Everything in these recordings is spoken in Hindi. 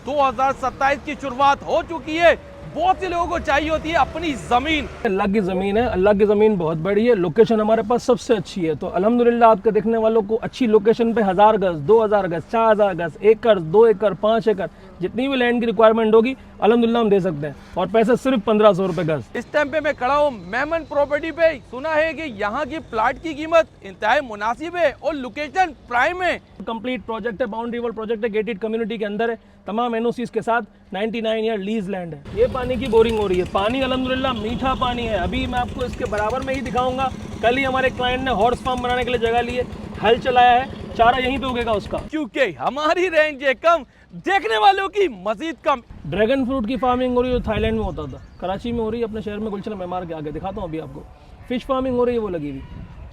2027 की शुरुआत हो चुकी है। बहुत से लोगों को चाहिए होती है अपनी जमीन। अल्लाह की ज़मीन है, अल्लाह की ज़मीन बहुत बड़ी है, लोकेशन हमारे पास सबसे अच्छी है। तो अल्हम्दुलिल्लाह आपके देखने वालों को अच्छी लोकेशन पे 1000 गज, 2000 गज, 4000 गज, एकड़, 2 एकड़, 5 एकड़ जितनी भी लैंड की रिक्वायरमेंट होगी अल्हम्दुलिल्लाह हम दे सकते हैं, और पैसे सिर्फ 1500 रुपये गज। इस टाइम पे मैं खड़ा हूँ मेमन प्रॉपर्टी पे। सुना है कि यहाँ की प्लाट की कीमत इंतहाई मुनासिब है और लोकेशन प्राइम है। कंप्लीट प्रोजेक्ट है, बाउंड्री वॉल प्रोजेक्ट है, गेटेड कम्युनिटी के अंदर है, तमाम एनओसीज के साथ, 99 ईयर लीज लैंड है। ये पानी की बोरिंग हो रही है, पानी अल्हम्दुलिल्लाह मीठा पानी है। अभी मैं आपको इसके बराबर में ही दिखाऊंगा। कल ही हमारे क्लाइंट ने हॉर्स फार्म बनाने के लिए जगह ली है, हल चलाया है, चारा यहीं पे उगेगा उसका, क्योंकि हमारी रेंज है कम, देखने वालों की मजीद कम। ड्रैगन फ्रूट की फार्मिंग हो रही है, थाईलैंड में होता था, कराची में हो रही है, अपने शहर में गुलशन मेमार के आगे दिखाता हूँ अभी आपको। फिश फार्मिंग हो रही है, वो लगी हुई,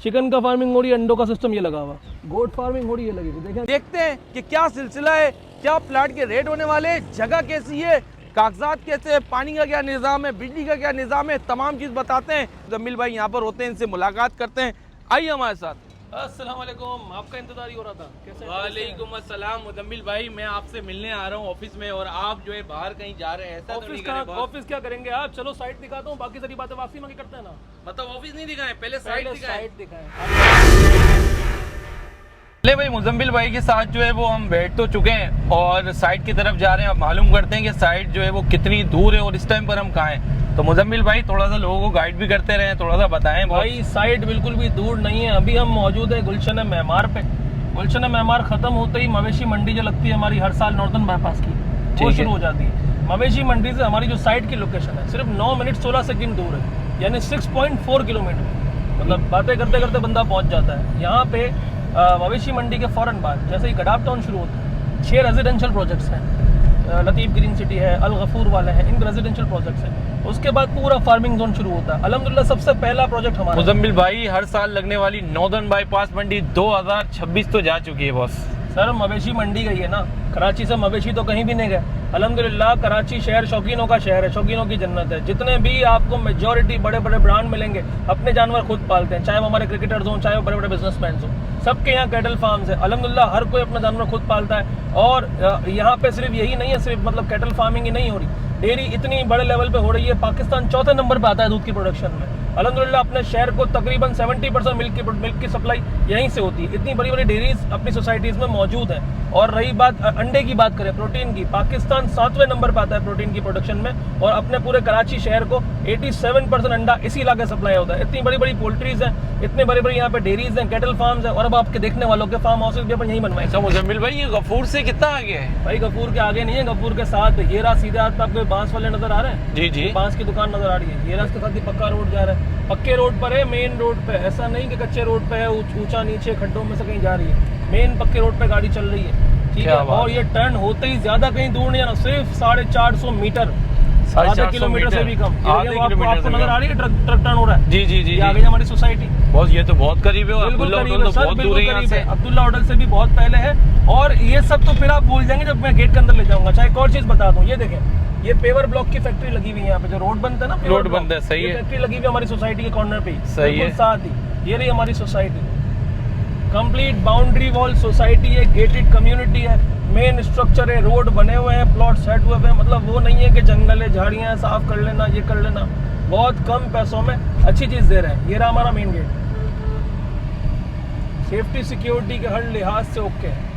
चिकन का फार्मिंग हो रही है, अंडों का सिस्टम ये लगा हुआ, गोट फार्मिंग हो रही है लगी हुई। देखें, देखते हैं कि क्या सिलसिला है, क्या प्लाट के रेट होने वाले, जगह कैसी है, कागजात कैसे है, पानी का क्या निज़ाम है, बिजली का क्या निज़ाम है, तमाम चीज़ बताते हैं। जमील भाई यहाँ पर होते हैं, इनसे मुलाकात करते हैं। आइए हमारे साथ। अस्सलाम वालेकुम, आपका इंतजार ही हो रहा था। कैसे? वालेकुम अस्सलाम मुजम्मिल भाई, मैं आपसे मिलने आ रहा हूँ ऑफिस में और आप जो है बाहर कहीं जा रहे हैं, ऐसा तो नहीं कर रहे? ऑफिस क्या करेंगे आप, चलो साइट दिखाता हूँ, बाकी सारी बातें वापसी में करते हैं ना। मतलब ऑफिस नहीं दिखाएं, पहले साइट दिखाएं। ले भाई, मुजम्मिल भाई के साथ जो है वो हम बैठ तो चुके हैं और साइट की तरफ जा रहे हैं। अब मालूम करते हैं कि साइट जो है वो कितनी दूर है और इस टाइम पर हम कहाँ हैं। तो मुजम्मिल भाई थोड़ा सा लोगों को गाइड भी करते रहे, थोड़ा सा बताएं। भाई साइट बिल्कुल भी दूर नहीं है, अभी हम मौजूद है गुलशन मेमार पे। गुलशन मेमार खत्म होते ही मवेशी मंडी जो लगती है हमारी हर साल नॉर्दर्न बाईपास की, वो शुरू हो जाती है। मवेशी मंडी से हमारी जो साइट की लोकेशन है सिर्फ 9 मिनट 16 सेकंड दूर है, यानी 6.4 किलोमीटर। मतलब बातें करते करते बंदा पहुंच जाता है। यहाँ पे मवेशी मंडी के फौरन बाद जैसे ही गडाप टाउन शुरू होता है, 6 रेजिडेंशियल प्रोजेक्ट्स हैं, लतीफ़ ग्रीन सिटी है, अल गफूर वाले हैं, इन रेजिडेंशियल प्रोजेक्ट्स हैं। उसके बाद पूरा फार्मिंग जोन शुरू होता है। अल्हम्दुलिल्लाह सबसे पहला प्रोजेक्ट हमारा। मुजम्मिल भाई, हर साल लगने वाली नॉर्दर्न बाईपास मंडी 2026 तो जा चुकी है बॉस। सर मवेशी मंडी गई है ना, कराची से मवेशी तो कहीं भी नहीं गए। अल्हम्दुलिल्लाह कराची शहर शौकीनों का शहर है, शौकीनों की जन्नत है। जितने भी आपको मेजॉरिटी बड़े बड़े ब्रांड मिलेंगे अपने जानवर खुद पालते हैं, चाहे वो हमारे क्रिकेटर्स हों, चाहे वो बड़े बड़े बिजनेसमैन हों, सबके यहाँ कैटल फार्म्स है। अल्हम्दुलिल्लाह हर कोई अपना जानवर खुद पालता है। और यहाँ पे सिर्फ यही नहीं है, सिर्फ मतलब कैटल फार्मिंग ही नहीं हो रही, डेयरी इतनी बड़े लेवल पे हो रही है। पाकिस्तान 4थे नंबर पे आता है दूध की प्रोडक्शन में। अल्हम्दुलिल्लाह अपने शहर को तकरीबन 70% मिल्क की सप्लाई यहीं से होती है। इतनी बड़ी बड़ी डेयरीज अपनी सोसाइटीज़ में मौजूद हैं। और रही बात अंडे की बात करें, प्रोटीन की, पाकिस्तान 7वें नंबर पर आता है प्रोटीन की प्रोडक्शन में, और अपने पूरे कराची शहर को 87% अंडा इसी इलाके सप्लाई होता है। इतनी बड़ी बड़ी पोल्ट्रीज हैं, इतने बड़े बड़े यहाँ पे डेयरीज हैं, कैटल फार्म्स हैं, और अब आपके देखने वालों के फार्म हाउसेज भी अपन यहीं बनवाएंगे। अच्छा मुजम्मिल भाई, ये गफूर से कितना आगे है? भाई गफूर के आगे नहीं है, गफूर के साथ ये रहा सीधे हाथ पे आपको बांस वाले नजर आ रहे हैं। जी जी, बांस की दुकान नजर आ रही है, ये रास्ते साथ ही पक्का रोड जा रहा है। पक्के रोड पर है, मेन रोड पे, ऐसा नहीं कि कच्चे रोड पे है, ऊंचा नीचे खड्डों में से कहीं जा रही है। मेन पक्के रोड पे गाड़ी चल रही है, ठीक है। और ये टर्न होते ही ज्यादा कहीं दूर नहीं है ना, सिर्फ 450 मीटर, आधे किलोमीटर से भी कम। आपको नजर आ रही है ट्रक टर्न हो रहा है। जी जी जी, आगे हमारी सोसाइटी बॉस, ये तो बहुत करीब है। बिल्कुल करीब है सर, बिल्कुल करीब है। अब्दुल्ला होटल से भी बहुत पहले है। और ये सब तो फिर आप भूल जाएंगे जब मैं गेट के अंदर ले जाऊंगा। चाहे एक और चीज बता दूं, ये देखें, ये पेवर ब्लॉक की फैक्ट्री लगी हुई है यहाँ पे, जो रोड बनता है ना, रोड बनता है, सही है। फैक्ट्री लगी हुई हमारी सोसाइटी के कॉर्नर पे, सही है। साथ ही ये रही हमारी society, complete boundary wall society है, गेटेड कम्युनिटी है, मेन स्ट्रक्चर है, रोड बने हुए हैं, प्लॉट सेट हुए हैं। मतलब वो नहीं है कि जंगल है, झाड़ियाँ हैं, साफ कर लेना, ये कर लेना। बहुत कम पैसों में अच्छी चीज दे रहे हैं। ये रहा हमारा मेन गेट, सेफ्टी सिक्योरिटी के हर लिहाज से ओके है।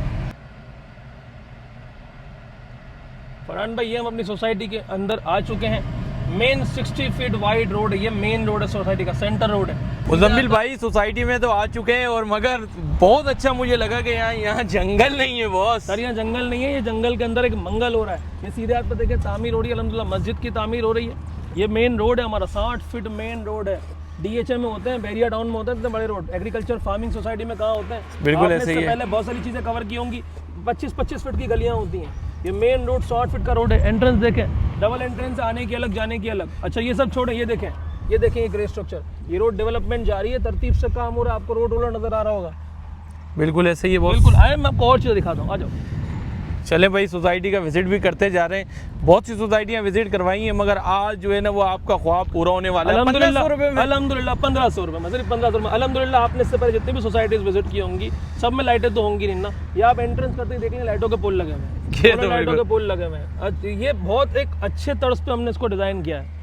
फरहान भाई, ये हम अपनी सोसाइटी के अंदर आ चुके हैं। मेन 60 फीट वाइड रोड है, ये मेन रोड है सोसाइटी का, सेंटर रोड है। मुजम्मिल भाई, सोसाइटी में तो आ चुके हैं, और मगर बहुत अच्छा मुझे लगा कि यहाँ जंगल नहीं है बॉस। सर यहाँ जंगल नहीं है, ये जंगल के अंदर एक मंगल हो रहा है। ये सीधे हाथ पे देखें, तामीर हो रही है, अल्हम्दुलिल्लाह मस्जिद की तामीर हो रही है। ये मेन रोड है हमारा, 60 फीट मेन रोड है। DHA में होते हैं, बैरिया टाउन में होते हैं इतने बड़े रोड। एग्रीकल्चर फार्मिंग सोसाइटी में कहाँ होते हैं? बिल्कुल ऐसे ही है। पहले बहुत सारी चीजें कवर की होंगी। 25-25 फीट की गलियां होती हैं। ये मेन रोड 60 फीट का रोड है। एंट्रेंस देखें, डबल एंट्रेंस, आने की अलग, जाने की अलग। अच्छा ये सब छोड़ें, ये देखें, ये ग्रे स्ट्रक्चर, ये रोड डेवलपमेंट जारी है, तरतीब से काम हो रहा है। आपको रोड रोलर नजर आ रहा होगा। बिल्कुल ऐसे ही है बॉस। बिल्कुल आए, मैं आपको और चीज़ दिखाता हूँ, आ जाओ। चले भाई, सोसाइटी का विजिट भी करते जा रहे हैं। बहुत सी सोसाइटियां विजिट करवाई हैं, मगर आज जो है ना वो आपका ख्वाब पूरा होने वाला है। अल्हम्दुलिल्लाह 1500 रुपए में, अल्हम्दुलिल्लाह 1500 रुपए में, सिर्फ 1500 में। अल्हम्दुलिल्लाह आपने इससे पहले जितनी भी सोसाइटीज विजिट की होंगी सब में लाइटें तो होंगी नहीं ना। ये आप एंट्रेंस करते ही देखेंगे लाइटों के पोल लगे हुए हैं, ये तो लाइटों के पोल लगे हुए हैं। ये बहुत एक अच्छे तर्ज पे हमने इसको डिजाइन किया है।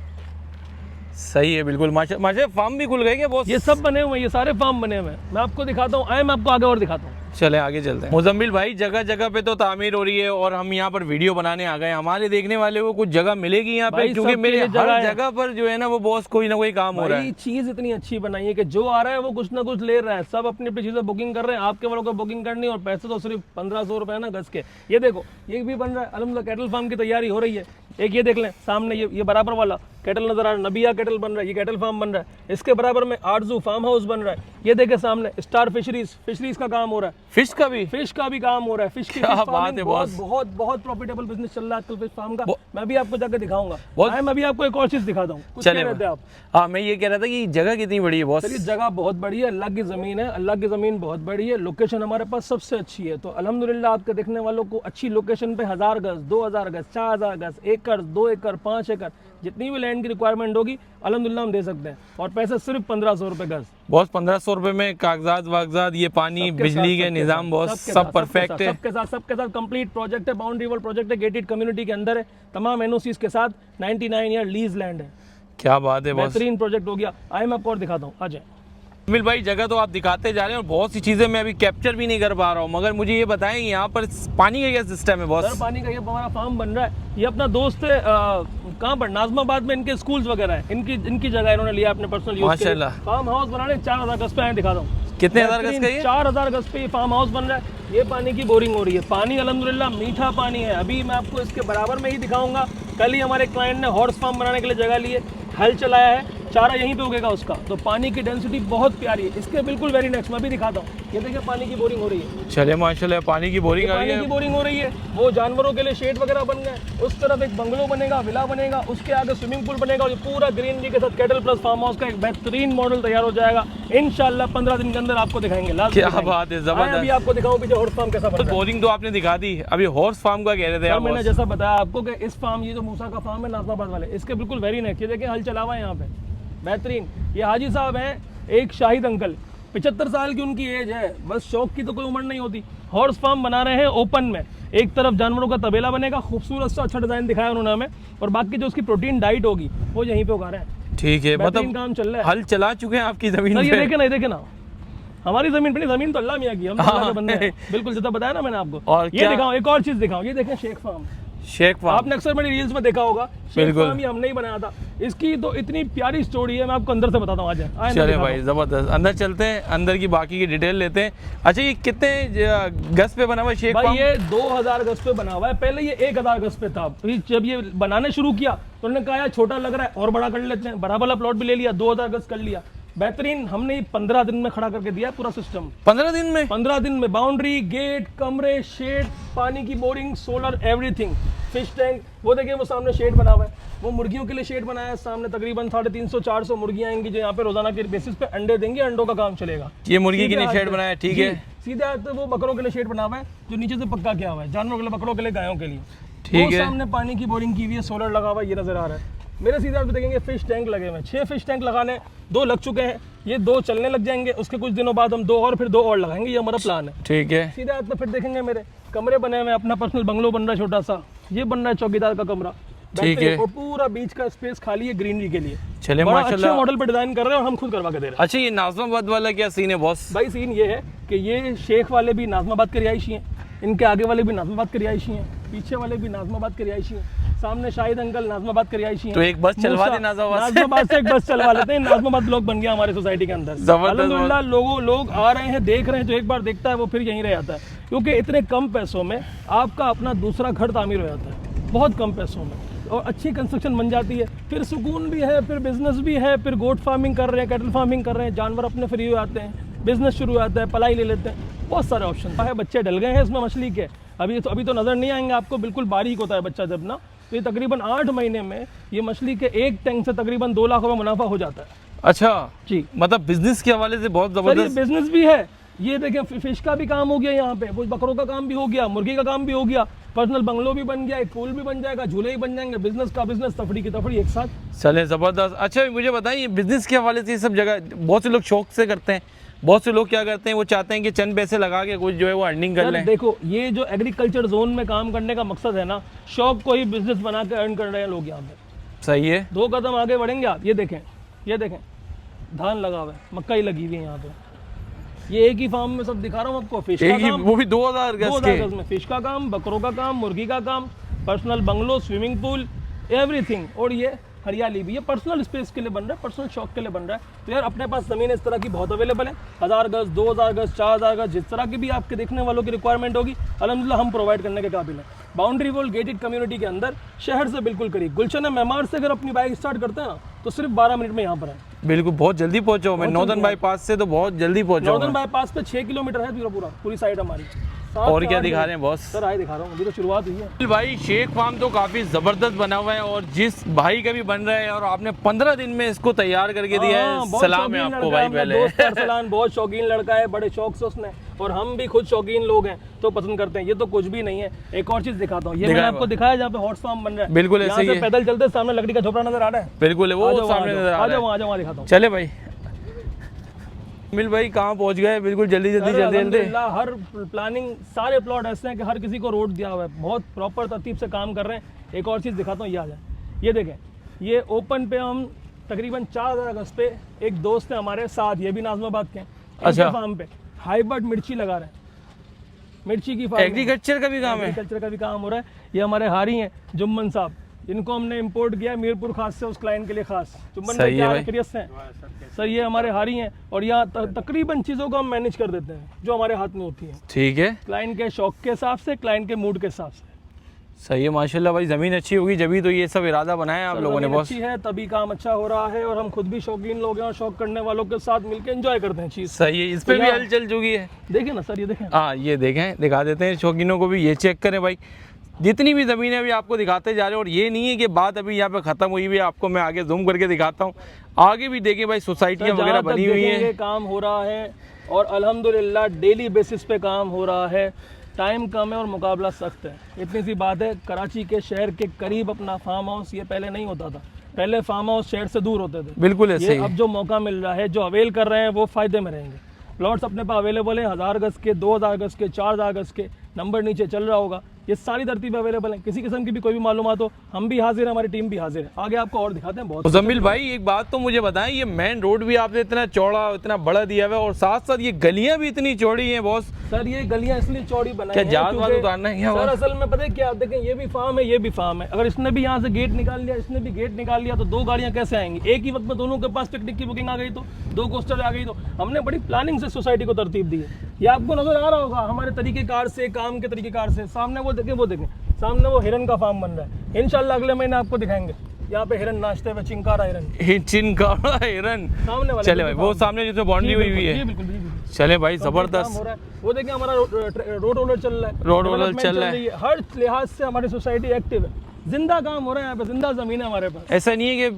सही है, बिल्कुल। माशा फार्म भी खुल गए क्या बहुत? ये सब बने हुए हैं, ये सारे फार्म बने हुए हैं। मैं आपको दिखाता हूँ, आए मैं आपको आगे और दिखाता हूँ। चले आगे चलते हैं। मुजम्मिल भाई, जगह जगह पे तो तामीर हो रही है और हम यहाँ पर वीडियो बनाने आ गए। हमारे देखने वाले को कुछ जगह मिलेगी यहाँ पे, क्योंकि मेरे हर जगह पर जो है ना वो बॉस कोई ना कोई काम हो रहा है। चीज इतनी अच्छी बनाई है कि जो आ रहा है वो कुछ ना कुछ ले रहा है। सब अपनी अपनी चीजें बुकिंग कर रहे हैं, आपके वालों को बुकिंग करनी है और पैसे तो सिर्फ 1500 रुपए ना गज के। ये देखो, ये भी बन रहा है अल्हम्दुलिल्लाह, कैटल फार्म की तैयारी हो रही है। एक ये देख लें सामने, ये बराबर वाला कैटल नजर आ रहा है, नबिया कैटल बन रहा है, ये कैटल फार्म बन रहा है। इसके बराबर में आरजू फार्म हाउस बन रहा है। ये देखे सामने स्टार फिशरीज का काम हो रहा है। फिश का भी काम हो रहा है। फिश की क्या बात है बॉस, बहुत बहुत प्रॉफिटेबल बिजनेस चल रहा है आजकल फिश फार्म का। मैं भी आपको जाकर दिखाऊंगा। मैं भी आपको एक और चीज दिखाता हूँ। चले आप। हाँ, मैं ये कह रहा था कि जगह कितनी बड़ी है बॉस? चलिए, जगह बहुत बड़ी है, अल्लाह की जमीन है, अल्लाह की जमीन बहुत बड़ी है। लोकेशन हमारे पास सबसे अच्छी है, तो अल्हम्दुलिल्लाह आपके देखने वालों को अच्छी लोकेशन पे 1000 गज, 2000 गज, 4000 गज, एकड़, 2 एकड़, 5 एकड़, जितनी भी लैंड की रिक्वायरमेंट होगी अल्हम्दुलिल्लाह हम दे सकते हैं। और पैसे सिर्फ 1500 रुपए गज। बॉस 1500 रुपए में कागजात वागजात, ये पानी, बिजली के निजाम बॉस सब परफेक्ट है। सबके साथ कंप्लीट प्रोजेक्ट है, बाउंड्री वॉल प्रोजेक्ट है, गेटेड कम्युनिटी के अंदर है, तमाम एनओसीज के साथ, 99 ईयर लीज लैंड है। क्या बात है बॉस, बेहतरीन प्रोजेक्ट हो गया। आए मैं आपको और दिखाता हूँ, आ जाए। मिल भाई, जगह तो आप दिखाते जा रहे हैं और बहुत सी चीजें मैं अभी कैप्चर भी नहीं कर पा रहा हूँ, मगर मुझे ये बताएं यहाँ पर पानी का क्या सिस्टम है बॉस? सर, पानी का ये हमारा फार्म बन रहा है। ये अपना दोस्त है, कहाँ पर, नाजमाबाद में इनके स्कूल्स वगैरह है, इनकी जगह इन्होंने लिया अपने पर्सनल यूज के लिए। फार्म हाउस बनाने 4000 गज पे आए, दिखाता हूँ। कितने हजार गज का? 4000 गज पे ये फार्म हाउस बन रहा है। ये पानी की बोरिंग हो रही है, पानी अल्हम्दुलिल्लाह मीठा पानी है। अभी मैं आपको इसके बराबर में ही दिखाऊंगा। कल ही हमारे क्लाइंट ने हॉर्स फार्म बनाने के लिए जगह ली है, हल चलाया है, चारा यहीं पे उगेगा उसका। तो पानी की डेंसिटी बहुत प्यारी है। इसके बिल्कुल वेरी नेक्स्ट मैं भी दिखाता हूँ। ये देखिए पानी की बोरिंग हो रही है। चले माशाल्लाह, पानी की बोरिंग आ रही है। पानी की बोरिंग हो रही है। वो जानवरों के लिए शेड वगैरह बन गए, उस तरफ एक बंगलो बनेगा, विला बनेगा, उसके आगे स्विमिंग पूल बनेगा और ये पूरा ग्रीनरी के साथ कैटल प्लस फार्म हाउस का एक बेहतरीन मॉडल तैयार हो जाएगा। इंशाल्लाह 15 दिन के अंदर आपको दिखाएंगे। क्या बात है, जबरदस्त। अभी आपको दिखाऊं पीछे हॉर्स फार्म कैसा बन रहा है। बोरिंग तो आपने दिखा दी, अभी हॉर्स फार्म का कह रहे थे आप। मैंने जैसा बताया आपको कि इस फार्म, ये जो मूसा का फार्म है नाजमाबाद वाले, इसके बिल्कुल वेरी नेक्स्ट, ये देखिए हल चला हुआ है यहाँ पे, बेहतरीन। ये हाजी साहब हैं, एक शाहिद अंकल, 75 साल की उनकी एज है, बस शौक की तो कोई उम्र नहीं होती। हॉर्स फार्म बना रहे हैं ओपन में, एक तरफ जानवरों का तबेला बनेगा, खूबसूरत सा अच्छा डिजाइन दिखाया उन्होंने हमें, और बाकी जो उसकी प्रोटीन डाइट होगी वो यहीं पे उगा रहे हैं। ठीक है, मतलब काम चल रहा है। हल चला चुके हैं आपकी जमीन पे। ये देखे ना, हमारी जमीन पे नहीं, जमीन तो अल्लाह मियां की, हम अल्लाह के बंदे हैं। बिल्कुल, जैसा बताया ना मैंने आपको। और ये दिखाऊं, एक और चीज दिखाऊं, ये देखें शेख फार्म। शेख फार्म आपने अक्सर मेरी रील्स में देखा होगा, शेख फार्म ये हमने ही बनाया था। इसकी तो इतनी प्यारी स्टोरी है, मैं आपको अंदर से बताता हूँ। आज चले भाई, जबरदस्त। अंदर चलते हैं, अंदर की बाकी की डिटेल लेते हैं। अच्छा, ये कितने गज पे बना हुआ है शेख फार्म? ये 2000 गज पे बना हुआ है। पहले ये 1000 गज पे था। जब ये बनाने शुरू किया तो उन्होंने कहा यार छोटा लग रहा है और बड़ा कर लेते हैं, बड़ा वाला प्लॉट भी ले लिया, 2000 गज कर लिया। बेहतरीन, हमने 15 दिन में खड़ा करके दिया पूरा सिस्टम। 15 दिन में? 15 दिन में बाउंड्री, गेट, कमरे, शेड, पानी की boring, solar, everything, fish tank. वो देखिए वो सामने शेड बना हुआ है, वो मुर्गियों के लिए शेड बनाया है। सामने तकरीबन 350-400 मुर्गियां आएंगी जो यहाँ पे रोजाना के बेसिस पे अंडे देंगे, अंडों का काम चलेगा। ये मुर्गी के लिए शेड बनाया है, ठीक है। सीधे आते वो बकरों के लिए शेड बना हुआ है जो नीचे से पक्का किया हुआ है, जानवरों के लिए, बकरों के लिए, गायों के लिए। ठीक है। सामने पानी की बोरिंग की हुई है, सोलर लगा हुआ है, ये नजर आ रहा है। मेरे सीधे आप देखेंगे फिश टैंक लगे हुए हैं, 6 फिश टैंक लगाने, 2 लग चुके हैं, ये 2 चलने लग जाएंगे। उसके कुछ दिनों बाद हम 2 और, फिर 2 और लगाएंगे, ये हमारा प्लान है। ठीक है। सीधे हाथ में फिर देखेंगे मेरे कमरे बने हुए हैं, अपना पर्सनल बंगलो बन रहा है छोटा सा, ये बन रहा है चौकीदार का कमरा। ठीक है। और पूरा बीच का स्पेस खाली है ग्रीनरी के लिए। चले बड़ा माशाल्लाह, अच्छे मॉडल पे डिजाइन कर रहे हैं और हम खुद करवा के दे रहे हैं। अच्छा, ये नाजमाबाद वाला क्या सीन है बॉस? भाई सीन ये है कि ये शेख वाले भी नाजमाबाद के रिहायशी हैं, इनके आगे वाले भी नाजमाबाद के रिहायशी हैं, पीछे वाले भी नाजमाबाद के रिहायशी हैं, सामने शाहिद अंकल नाजमाबाद के रिहायशी हैं। तो एक बस चलवा दे नाजमाबाद से एक बस चलवा लेते हैं। नाजमाबाद ब्लॉक बन गया हमारे सोसाइटी के अंदर। अल्हम्दुलिल्लाह लोग आ रहे हैं, देख रहे हैं, जो एक बार देखता है वो फिर यहीं रह जाता है, क्योंकि इतने कम पैसों में आपका अपना दूसरा घर तामीर हो जाता है, बहुत कम पैसों में, और अच्छी कंस्ट्रक्शन बन जाती है। फिर सुकून भी है, फिर बिजनेस भी है, फिर गोट फार्मिंग कर रहे हैं, कैटल फार्मिंग कर रहे हैं, जानवर अपने फ्री हो जाते हैं, बिजनेस शुरू हो जाता है, पलाई ले लेते हैं, बहुत सारे ऑप्शन है। बच्चे डल गए हैं इसमें मछली के, अभी तो नजर नहीं आएंगे आपको, बिल्कुल बारीक होता है बच्चा जब ना, तो ये तकरीबन 8 महीने में ये मछली के एक टैंक से तकरीबन 2 लाख रुपए मुनाफा हो जाता है। अच्छा जी, मतलब बिजनेस के हवाले से बहुत जबरदस्त बिजनेस भी है। ये देखें फिश का भी काम हो गया यहाँ पे, वो बकरों का काम भी हो गया, मुर्गी का काम भी हो गया, पर्सनल बंगलो भी बन गया, एक पूल भी बन जाएगा, झूले ही बन जाएंगे, बिजनेस का बिजनेस, तफरी की तफरी एक साथ। चले ज़बरदस्त। अच्छा मुझे बताइए बिजनेस के हवाले से ये सब जगह बहुत से लोग शौक से करते हैं, बहुत से लोग क्या करते हैं वो चाहते हैं कि चंद पैसे लगा के कुछ जो है वो अर्निंग कर सर लें। देखो ये जो एग्रीकल्चर जोन में काम करने का मकसद है ना, शौक को ही बिजनेस बना के अर्न कर रहे हैं लोग यहाँ पे। सही है। 2 कदम आगे बढ़ेंगे आप, ये देखें धान लगा हुआ है, मक्का ही लगी हुई है यहाँ पे। ये एक ही फार्म में सब दिखा रहा हूँ आपको, फिश का काम, वो भी 2000 गज के। 2000 गज में फिश का काम, बकरों का काम, मुर्गी का काम, personal bungalow, swimming pool, everything. और ये हरियाली भी, ये पर्सनल स्पेस के लिए बन रहा है, पर्सनल शौक के लिए बन रहा है। तो यार अपने पास ज़मीन इस तरह की बहुत अवेलेबल है, 1000 गज, 2000 गज, 4000 गज, जिस तरह की भी आपके देखने वालों की रिक्वायरमेंट होगी अल्हम्दुलिल्लाह हम प्रोवाइड करने के काबिल हैं। बाउंड्री वॉल गेटेड कम्युनिटी के अंदर, शहर से बिल्कुल करीब। गुलशन मेमार से अगर अपनी बाइक स्टार्ट करते हैं ना तो सिर्फ 12 मिनट में यहाँ पर है। बिल्कुल बहुत जल्दी पहुंचा हूं मैं, नॉर्दर्न बाईपास से तो बहुत जल्दी पहुंचा हूं। नॉर्दर्न बाईपास पे 6 किलोमीटर है पूरी साइड हमारी। और क्या दिखा रहे हैं बॉस? सर आए दिखा रहा हूँ, अभी तो शुरुआत हुई है। भाई शेख फार्म तो काफी जबरदस्त बना हुआ है और जिस भाई का भी बन रहा है और आपने 15 दिन में इसको तैयार करके दिया है, सलाम है आपको भाई। पहले दोस्त अरसलान बहुत शौकीन लड़का है, बड़े शौक से उसने, और हम भी खुद शौकीन लोग हैं तो पसंद करते हैं। ये तो कुछ भी नहीं है। एक और चीज दिखाता हूँ, ये मैंने आपको दिखाया जहाँ पे हॉट फार्म बन रहा है, बिल्कुल ऐसे ही है। पैदल चलते सामने लकड़ी का झोपड़ा नजर आ रहा है, बिल्कुल है वो सामने नजर आ रहा है। आ जाओ दिखाता हूँ। चले भाई मिल भाई कहाँ पहुंच गए? बिल्कुल जल्दी हर प्लानिंग, सारे प्लॉट ऐसे हैं कि हर किसी को रोड दिया हुआ है, बहुत प्रॉपर तरतीब से काम कर रहे हैं। एक और चीज़ दिखाता हूँ, ये आ जाए, ये देखें, ये ओपन पे हम तकरीबन 4000 अगस्त पे एक दोस्त है हमारे साथ, ये भी नाज़माबाद के हैं, अच्छा फार्म पे हाइब्रिड मिर्ची लगा रहे हैं, मिर्ची की फार्म, एग्रीकल्चर का भी काम है, एग्रीकल्चर का भी काम हो रहा है। ये हमारे हारी हैं जुम्मन साहब, इनको हमने इंपोर्ट किया मीरपुर खास से, उस क्लाइंट के लिए खास। जुम्मन भाई क्या खैरियत से हैं? सर ये हमारे हारी हैं और यहाँ तकरीबन चीज़ों को हम मैनेज कर देते हैं जो हमारे हाथ में होती हैं। ठीक है, क्लाइंट के शौक के हिसाब से, क्लाइंट के मूड के हिसाब से। सही है माशाल्लाह भाई। ज़मीन अच्छी होगी जभी तो ये सब इरादा बनाया आप लोगों ने बॉस। अच्छी है तभी काम अच्छा हो रहा है, और हम खुद भी शौकीन लोग हैं और शौक करने वालों के साथ मिलकर एंजॉय करते हैं चीज़। सही है, इस पे भी हल चल चुकी है। देखें ना सर, ये देखें, हाँ ये देखें, दिखा देते हैं शौकीनों को भी, ये चेक करें भाई। जितनी भी ज़मीनें अभी आपको दिखाते जा रहे हैं, और ये नहीं है कि बात अभी यहाँ पे ख़त्म हुई हुई है, आपको मैं आगे जूम करके दिखाता हूँ। आगे भी देखें भाई, सोसाइटियाँ वगैरह बनी हुई हैं, काम हो रहा है और अल्हम्दुलिल्लाह डेली बेसिस पे काम हो रहा है। टाइम कम है और मुकाबला सख्त है, इतनी सी बात है। कराची के शहर के करीब अपना फार्म हाउस, ये पहले नहीं होता था, पहले फार्म हाउस शहर से दूर होते थे। बिल्कुल ऐसे ही। अब जो मौका मिल रहा है, जो अवेल कर रहे हैं वो फ़ायदे में रहेंगे। प्लॉट्स अपने पास अवेलेबल हैं, 1000 गज के, 2000 गज के, 4000 गज के, नंबर नीचे चल रहा होगा। ये सारी तरतीब अवेलेबल है, किसी किस्म की भी कोई भी मालूमात हो हम भी हाजिर हैं, हमारी टीम भी हाजिर है। आगे आपको और दिखाते हैं बहुत। मुज़म्मिल भाई एक बात तो मुझे बताएं, ये मेन रोड भी आपने इतना चौड़ा इतना बड़ा दिया हुआ है और साथ साथ ये गलियां भी इतनी चौड़ी हैं बॉस। सर ये गलियां इसलिए चौड़ी बनाई क्या हैं जहाज वाज उतारना है सर, असल में पता है क्या, देखें ये भी फार्म है, ये भी फार्म है। अगर इसने भी यहाँ से गेट निकाल लिया, इसने भी गेट निकाल लिया, तो 2 गाड़ियाँ कैसे आएंगी? एक ही वक्त में दोनों के पास पिकनिक की बुकिंग आ गई तो 2 कोस्टर आ गई। तो हमने बड़ी प्लानिंग से सोसाइटी को तरतीब दी है। ये आपको नजर आ रहा होगा हमारे तरीकेकार से, काम के तरीकेकार से। सामने वो देखें, सामने वो हिरन का फार्म बन रहा है, इंशाल्लाह अगले महीने आपको दिखाएंगे। यहाँ पे हिरन नाचते हुए, चिंकारा हिरन, चिंकारा हिरन सामने वाले, चले भाई वो सामने जिसमें बाउंड्री हुई हुई है। चले भाई जबरदस्त। वो देखिए हमारा रोड रोलर चल रहा है, रोड रोलर चल रहा है। हर लिहाज से हमारी सोसाइटी एक्टिव है, जिंदा काम हो रहा है यहाँ पे, जिंदा जमीन है हमारे पास। ऐसा नहीं है कि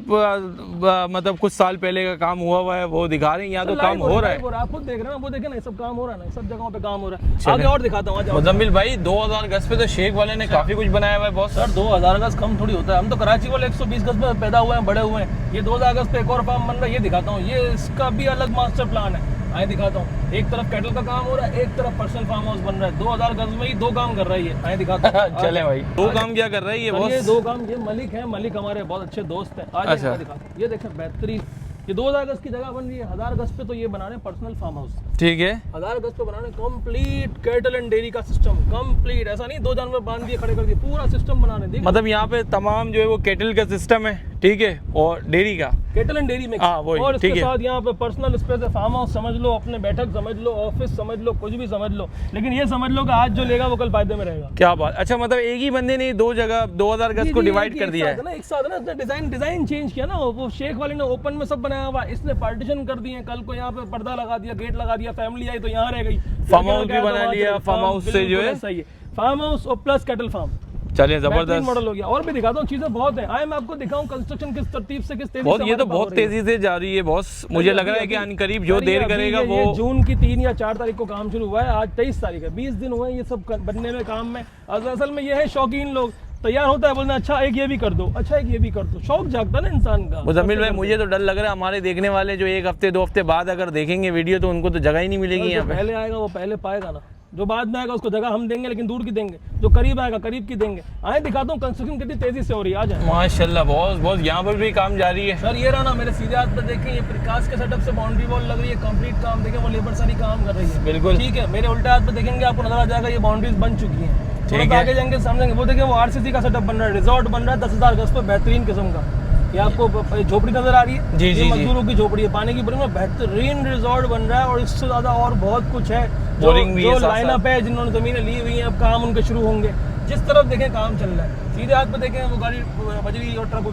मतलब कुछ साल पहले का काम हुआ है वो दिखा रहे हैं, यहाँ तो काम हो रहा है। आप खुद देख रहे हैं, वो देखें ना, सब काम हो रहा है ना, सब जगहों पे काम हो रहा है। आगे और दिखाता हूँ। मुज़म्मिल भाई 2000 गज पे तो शेख वाले ने काफी कुछ बनाया हुआ है बॉस। सर 2000 गज कम थोड़ी होता है, हम तो कराची वाले 120 गज पे पैदा हुए हैं, बड़े हुए हैं। ये 2000 गज पे एक और फार्म बन रहा है, ये दिखाता हूँ। ये इसका भी अलग मास्टर प्लान है, आए दिखाता हूँ। एक तरफ कैटल का काम हो रहा है, एक तरफ पर्सनल फार्म हाउस बन रहा है। 2000 गज में ही 2 काम कर रही है, आए दिखाता हूँ। चले भाई 2 काम क्या कर रही है बॉस? ये 2 काम, ये मलिक है, मलिक हमारे बहुत अच्छे दोस्त हैं। आज दिखाता हूँ, ये देखें बेहतरीन। ये 2000 गज की जगह बन रही है, 1000 गज पे तो ये बना रहे हैं पर्सनल फार्म हाउस। ठीक है, 1000 गज पे बना रहे हैं कंप्लीट कैटल एंड डेयरी का सिस्टम, कंप्लीट। ऐसा नहीं 2 जानवर बांध दिए खड़े कर दिए, पूरा सिस्टम बना रहे हैं। मतलब यहाँ पे तमाम जो है वो केटल का सिस्टम है, ठीक है, और डेयरी का, केटल एंड डेयरी में। और इसके साथ यहाँ पे पर्सनल स्पेस है, फार्म हाउस समझ लो, अपने बैठक समझ लो, ऑफिस समझ लो, कुछ भी समझ लो। लेकिन ये समझ लो कि आज जो लेगा वो कल फायदे में रहेगा। क्या बात। अच्छा मतलब एक ही बंदे ने 2 जगह 2000 गज को डिवाइड कर दिया है। एक साथ ना, डिजाइन चेंज किया ना। वो शेख वाले ने ओपन में सब बनाया हुआ, इसने पार्टीशन कर दिए। कल को यहाँ पे पर्दा लगा दिया, गेट लगा दिया, फैमिली आई तो यहाँ रह गई। फार्म हाउस भी बना लिया, फार्म हाउस से जो है सही है, फार्म हाउस और प्लस कैटल फार्म। चलिए जबरदस्त मॉडल हो गया। और भी दिखाता हूँ, चीजें बहुत है। आए मैं आपको दिखाऊं कंस्ट्रक्शन किस तरतीब से, किस तेजी बहुत, से ये तो हमारे बहुत पास हो रही तेजी से जा रही है बॉस। मुझे लग रहा है कि अभी- अनकरीब जो अरे देर अभी करेगा ये वो जून की 3 या 4 तारीख को काम शुरू हुआ है, आज 23 तारीख है, 20 दिन हुए हैं ये सब बनने में, काम में। असल में ये है शौकीन लोग, तैयार होता है बोलना अच्छा एक ये भी कर दो, अच्छा एक ये भी कर दो, शौक जागता ना इंसान का। मुजम्मिल भाई मुझे तो डर लग रहा है हमारे देखने वाले जो 1 हफ्ते 2 हफ्ते बाद अगर देखेंगे वीडियो तो उनको तो जगह ही नहीं मिलेगी जो यहाँ पे। पहले आएगा वो पहले पाएगा ना, जो बाद में आएगा उसको जगह हम देंगे लेकिन दूर की देंगे, जो करीब आएगा करीब की देंगे। आए दिखाता हूँ कंस्ट्रक्शन कितनी तेजी से हो रही है, आ जाए। माशाल्लाह बॉस, बहुत यहाँ पर भी काम जारी है। सर ये रहा ना मेरे सीधे हाथ पे देखें, ये प्रकाश के सेटअप से बाउंड्री वॉल लग रही है, कंप्लीट काम देखें, वो लेबर सारी काम कर रही है। बिल्कुल ठीक है, मेरे उल्टे हाथ पे देखेंगे आपको नजर आ जाएगा ये बाउंड्रीज बन चुकी हैं। थोड़ा ठीक सा है। आगे जाएंगे सामने वो देखें, वो आरसीसी का सेटअप बन रहा है, रिजॉर्ट बन रहा है 10,000 गज पे, बेहतरीन किस्म का। ये आपको झोपड़ी नजर आ रही है, जी, ये जी, जी। मजदूरों की झोपड़ी है, पानी की बोरिंग में बेहतरीन रिजॉर्ट बन रहा है। और इससे ज्यादा और बहुत कुछ है, बोरिंग भी है जो साथ लाइनअप है, जिन्होंने जमीनें ली हुई हैं, अब काम उनके शुरू होंगे। जिस तरफ देखें काम चल रहा है, सीधे हाथ पे देखें वो गाड़ी बजरी और ट्रक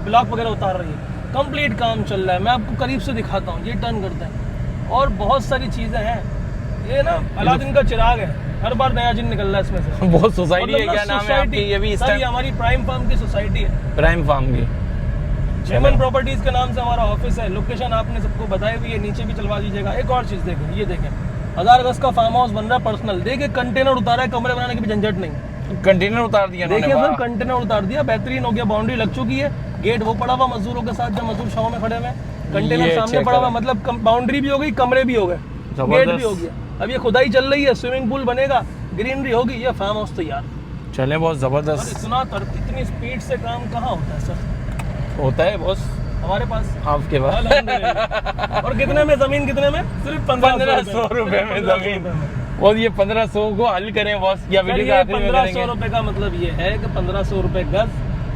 ब्लॉक वगैरह उतार रही है, कंप्लीट काम चल रहा है। मैं आपको करीब से दिखाता हूँ, ये टर्न करते हैं और बहुत सारी चीजें हैं। ये ना अलादीन का चिराग है, हर बार नया जिन निकल रहा है इसमें से। बहुत सोसाइटी है, मतलब ना क्या नाम है आपकी? ये भी इस सर, ये टाइम हमारी प्राइम फार्म की सोसाइटी है, प्राइम फार्म की। जेमन प्रॉपर्टीज के नाम से हमारा ऑफिस है। लोकेशन आपने सबको बताई हुई है, नीचे भी चलवा दीजिएगा। एक और चीज देखें, ये देखें 1000 गज का फार्म हाउस बन रहा है पर्सनल। देखिए कंटेनर उतारा है, कमरे बनाने की भी झंझट नहीं। कंटेनर उतार दिया देखिए इन्होंने, सर वाह। कंटेनर उतार दिया, बेहतरीन हो गया, बाउंड्री लग चुकी है, गेट वो पड़ा हुआ मजदूरों के साथ, जब मजदूर छाव में खड़े हुए, कंटेनर ये सामने check पड़ा हुआ, करें। मतलब बाउंड्री भी हो गई, कमरे भी हो गए, गेट जबरदस्त। भी हो गया। अब ये खुदाई चल रही है, स्विमिंग पूल बनेगा, ग्रीनरी होगी, ये फार्म हाउस तैयार। चले बहुत सर जबरदस्त इतनी स्पीड से काम कहाँ होता है सर होता है बॉस हमारे पास। आपके पास। अल्हम्दुलिल्लाह। और कितने में जमीन, कितने में? सिर्फ 1500 रुपए में जमीन। और ये 1500 को हल करें बॉस, या वीडियो का आखिरी में 1500 करेंगे। रुपए का मतलब ये है कि 1500 रुपए गज,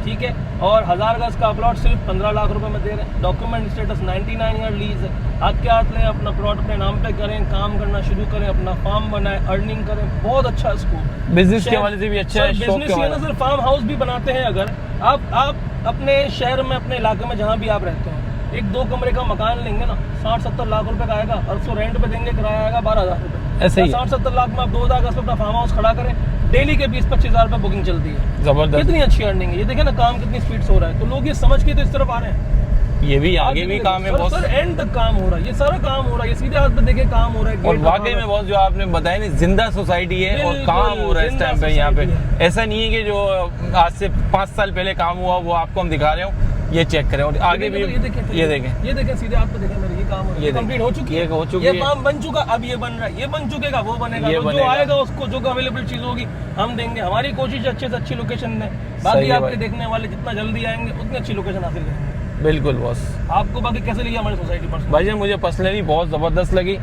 ठीक है। और 1000 गज का प्लॉट सिर्फ 15 लाख रुपए में दे रहे हैं। डॉक्यूमेंट स्टेटस 99 ईयर लीज है। हाथ के हाथ लें, अपना प्लॉट अपने नाम पे करें, काम करना शुरू करें, अपना फार्म बनाएं, अर्निंग करें, बहुत अच्छा स्कोप। बिजनेस के हवाले से भी अच्छा है, शौक के बिजनेस हवाले सर फार्म हाउस भी बनाते हैं। अगर आप अपने शहर में, अपने इलाके में जहाँ भी आप रहते हो, 1-2 कमरे का मकान लेंगे ना, 60-70 लाख रुपए का आएगा, और उसको रेंट पे देंगे, किराया आएगा 12,000 रुपए। ऐसे ही 60-70 लाख में आप 2000 गज पे अपना फार्म हाउस खड़ा करें, डेली के 20-25 हज़ार रुपए बुकिंग चलती है। जबरदस्त। कितनी अच्छी अर्निंग है, ये देखें ना काम कितनी स्पीड से हो रहा है। तो लोग ये समझ के तो इस तरफ आ रहे हैं, ये भी आगे भी काम है बॉस। सर एंड तक काम हो रहा है, ये सारा काम हो रहा है, ये सीधे हाथ पे देखे काम हो रहा है। और गेट वाकई रखा में बॉस जो आपने बताया ना, जिंदा सोसाइटी है और बिल्कुल, काम हो रहा है इस जिंदा टाइम पे यहाँ पे। सोसाइटी ऐसा नहीं है कि जो आज से 5 साल पहले काम हुआ वो आपको हम दिखा रहे हो, ये चेक करें। और आगे भी ये देखें, ये देखें, ये देखें सीधे हाथ पे देखें मेरे, ये काम हो रहा है, ये कंप्लीट हो चुकी है, ये हो चुकी ये है। काम बन चुका, अब ये बन रहा है, ये बन चुकेगा, वो बनेगा, ये तो जो बनेगा। आएगा उसको जो अवेलेबल चीज होगी हम देंगे। हमारी कोशिश है अच्छे से अच्छी लोकेशन दें, सही बाकी है आपके भाई। देखने वाले जितना जल्दी आएंगे उतनी अच्छी लोकेशन हासिल करेंगे। बिल्कुल बॉस। आपको बाकी कैसे लगी हमारी सोसाइटी पर? भाईजान मुझे पर्सनली बहुत जबरदस्त लगी।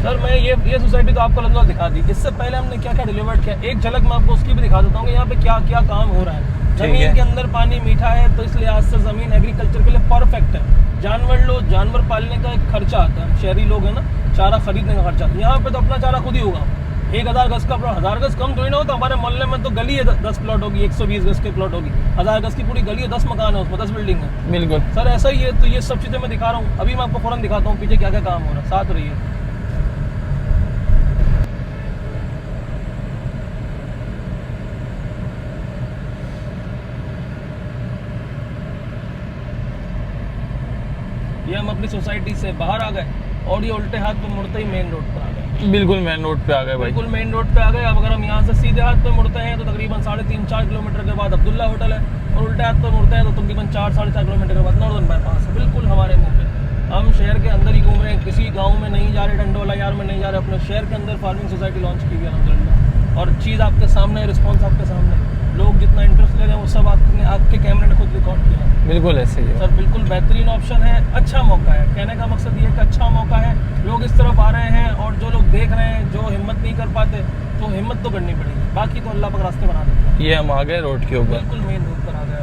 सर मैं ये सोसाइटी तो आपको लगभग दिखा दी। इससे पहले हमने क्या क्या डिलीवर्ड किया, एक झलक मैं आपको उसकी भी दिखा देता हूँ कि यहाँ पे क्या क्या काम हो रहा है। ठीक है। जमीन के अंदर पानी मीठा है, तो इस लिहाज से जमीन एग्रीकल्चर के लिए परफेक्ट है। जानवर लो, जानवर पालने का एक खर्चा आता है, हम शहरी लोग हैं ना, चारा खरीदने का खर्चा आता है। यहाँ पे तो अपना चारा खुद ही होगा। 1000 गज का प्लॉट, 1000 गज कम थोड़ी ना होता। हमारे मोहल्ले में तो गली है 10 प्लॉट होगी, 120 गज के प्लॉट होगी, 1000 गज की पूरी गली है, 10 मकान है उसमें, 10 बिल्डिंग है। बिल्कुल सर ऐसा ही है, तो ये सब चीजें मैं दिखा रहा हूँ। अभी मैं आपको फौरन दिखाता हूँ पीछे क्या क्या काम हो रहा है, साथ रहिए। ये हम अपनी सोसाइटी से बाहर आ गए और ये उल्टे हाथ पे मुड़ते ही मेन रोड पर आ गए। बिल्कुल मेन रोड पे आ गए भाई। बिल्कुल मेन रोड पे आ गए। अब अगर हम यहाँ से सीधे हाथ पे मुड़ते हैं तो तकरीबन 3.5-4 किलोमीटर के बाद अब्दुल्ला होटल है, और उल्टे हाथ पे मुड़ते हैं तो तकरीबन 4-4.5 किलोमीटर के बाद नॉर्दर्न बाईपास है, बिल्कुल हमारे मुँह पे। हम शहर के अंदर ही घूम रहे हैं, किसी गाँव में नहीं जा रहे, डंडोला यार में नहीं जा रहे, अपने शहर के अंदर फार्मिंग सोसाइटी लॉन्च की हुई है अल्हम्दुलिल्लाह। और चीज़ आपके सामने, रिस्पॉन्स आपके सामने, लोग जितना इंटरेस्ट ले रहे हैं वो सब आपके कैमरे ने खुद रिकॉर्ड किया है। बिल्कुल ऐसे ही है। सर बिल्कुल बेहतरीन ऑप्शन है, अच्छा मौका है। कहने का मकसद ये है कि अच्छा मौका है, लोग इस तरफ आ रहे हैं, और जो लोग देख रहे हैं, जो हिम्मत नहीं कर पाते, तो हिम्मत तो करनी पड़ेगी, बाकी तो अल्लाह पाक रास्ते बना देता है। ये हम आ गए रोड के ऊपर। बिल्कुल मेन रोड पर आ गए।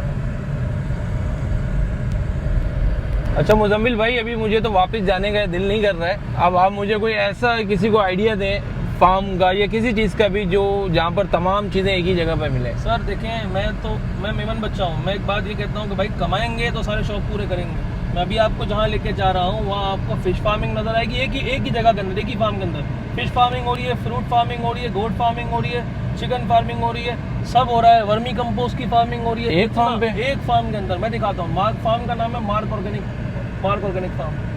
अच्छा मुजम्मिल भाई, अभी मुझे तो वापस जाने का दिल नहीं कर रहा है। अब आप मुझे कोई ऐसा किसी को आइडिया दें फार्म का या किसी चीज़ का भी, जो जहाँ पर तमाम चीज़ें एक ही जगह पर मिले। सर देखें, मैं मेमन बच्चा हूँ, मैं एक बात ये कहता हूँ कि भाई कमाएंगे तो सारे शौक पूरे करेंगे। मैं अभी आपको जहाँ लेके जा रहा हूँ वहाँ आपको फिश फार्मिंग नजर आएगी, एक ही जगह के अंदर, एक ही फार्म के अंदर फिश फार्मिंग हो रही है, फ्रूट फार्मिंग हो रही है, गोट फार्मिंग हो रही है, चिकन फार्मिंग हो रही है, सब हो रहा है, वर्मी कंपोस्ट की फार्मिंग हो रही है। एक फार्म पे? एक फार्म के अंदर मैं दिखाता हूँ। मार्क फार्म का नाम है मार्क ऑर्गेनिक फार्म।